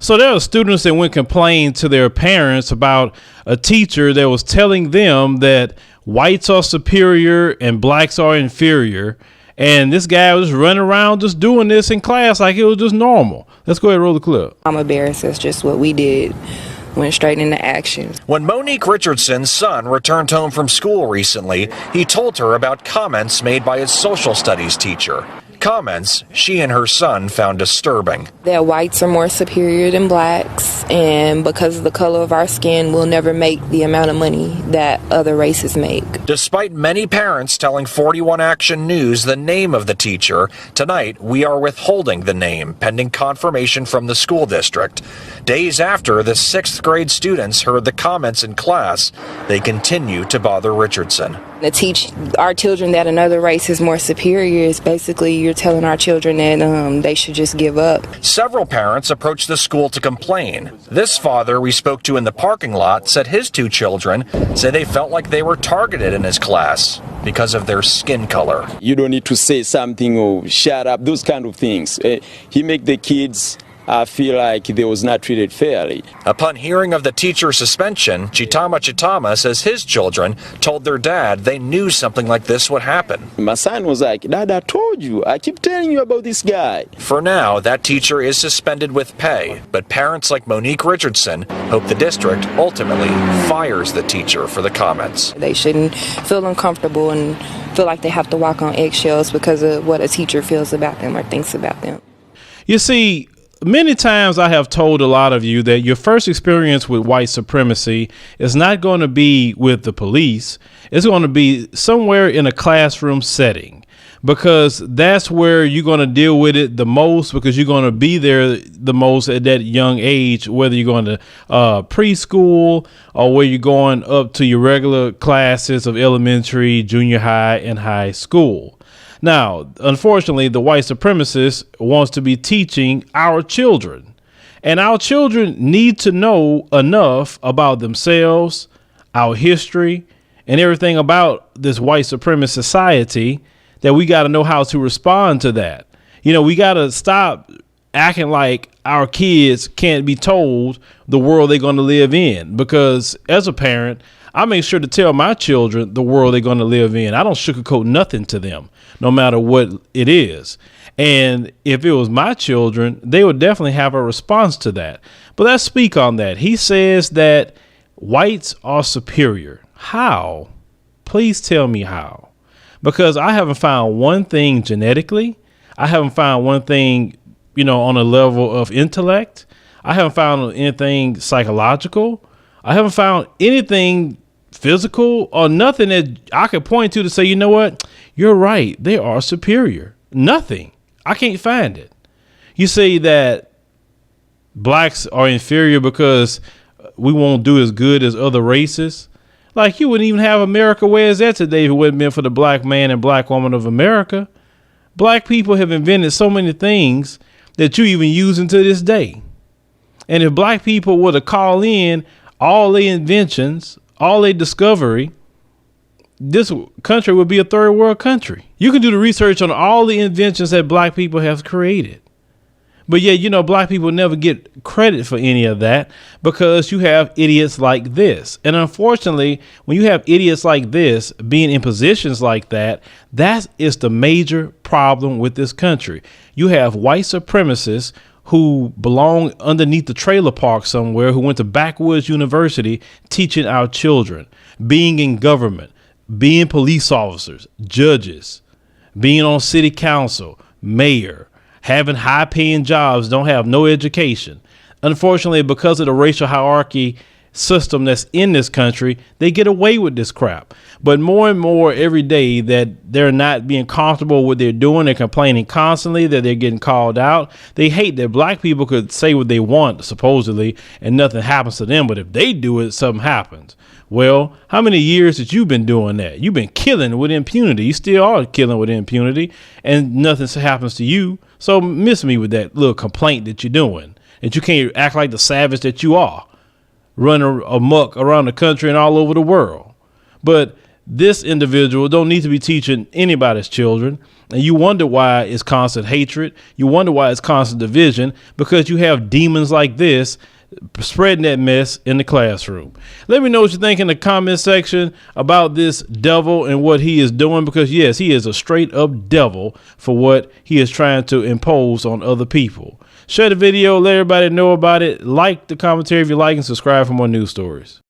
So there are students that went complain to their parents about a teacher that was telling them that whites are superior and blacks are inferior. And this guy was running around just doing this in class like it was just normal. Let's go ahead and roll the clip. I'm embarrassed. That's just what we did. Went straight into action. When Monique Richardson's son returned home from school recently, he told her about comments made by his social studies teacher. Comments she and her son found disturbing. That whites are more superior than blacks, and because of the color of our skin, we'll never make the amount of money that other races make. Despite many parents telling 41 Action News the name of the teacher, tonight we are withholding the name pending confirmation from the school district. Days after the 6th grade students heard the comments in class, they continue to bother Richardson. To teach our children that another race is more superior is basically you're telling our children that they should just give up. Several parents approached the school to complain. This father we spoke to in the parking lot said his 2 children say they felt like they were targeted in his class because of their skin color. You don't need to say something or shut up, those kind of things. He make the kids feel like they was not treated fairly. Upon hearing of the teacher's suspension, Chitama says his children told their dad they knew something like this would happen. My son was like, Dad, I told you. I keep telling you about this guy. For now, that teacher is suspended with pay, but parents like Monique Richardson hope the district ultimately fires the teacher for the comments. They shouldn't feel uncomfortable and feel like they have to walk on eggshells because of what a teacher feels about them or thinks about them. You see, many times I have told a lot of you that your first experience with white supremacy is not going to be with the police. It's going to be somewhere in a classroom setting, because that's where you're going to deal with it the most, because you're going to be there the most at that young age, whether you're going to preschool or where you're going up to your regular classes of elementary, junior high, and high school. Now, unfortunately, the white supremacist wants to be teaching our children, and our children need to know enough about themselves, our history, and everything about this white supremacist society that we got to know how to respond to that. You know, we got to stop acting like our kids can't be told the world they're going to live in, because as a parent, I make sure to tell my children the world they're going to live in. I don't sugarcoat nothing to them, no matter what it is. And if it was my children, they would definitely have a response to that. But let's speak on that. He says that whites are superior. How? Please tell me how. Because I haven't found one thing genetically. I haven't found one thing, on a level of intellect. I haven't found anything psychological. I haven't found anything physical or nothing that I could point to say, you know what, you're right, they are superior. Nothing. I can't find it. You say that blacks are inferior because we won't do as good as other races. Like, you wouldn't even have America where it's at today if it wouldn't been for the black man and black woman of America. Black people have invented so many things that you even using to this day. And if black people were to call in all their inventions, all their discovery, this country would be a third world country. You can do the research on all the inventions that black people have created. But yeah, black people never get credit for any of that because you have idiots like this. And unfortunately, when you have idiots like this being in positions like that, that is the major problem with this country. You have white supremacists who belong underneath the trailer park somewhere, who went to backwoods university teaching our children, being in government, being police officers, judges, being on city council, mayor, having high paying jobs, don't have no education. Unfortunately, because of the racial hierarchy system that's in this country, they get away with this crap. But more and more every day that they're not being comfortable with what they're doing, they're complaining constantly that they're getting called out. They hate that black people could say what they want, supposedly, and nothing happens to them. But if they do it, something happens. Well, how many years that you've been doing that? You've been killing with impunity. You still are killing with impunity, and nothing happens to you. So miss me with that little complaint that you're doing, that you can't act like the savage that you are, running amok around the country and all over the world. But This individual don't need to be teaching anybody's children. And you wonder why it's constant hatred. You wonder why it's constant division, because you have demons like this spreading that mess in the classroom. Let me know what you think in the comment section about this devil and what he is doing, because yes, he is a straight up devil for what he is trying to impose on other people. Share the video, let everybody know about it. Like the commentary if you like, and subscribe for more news stories.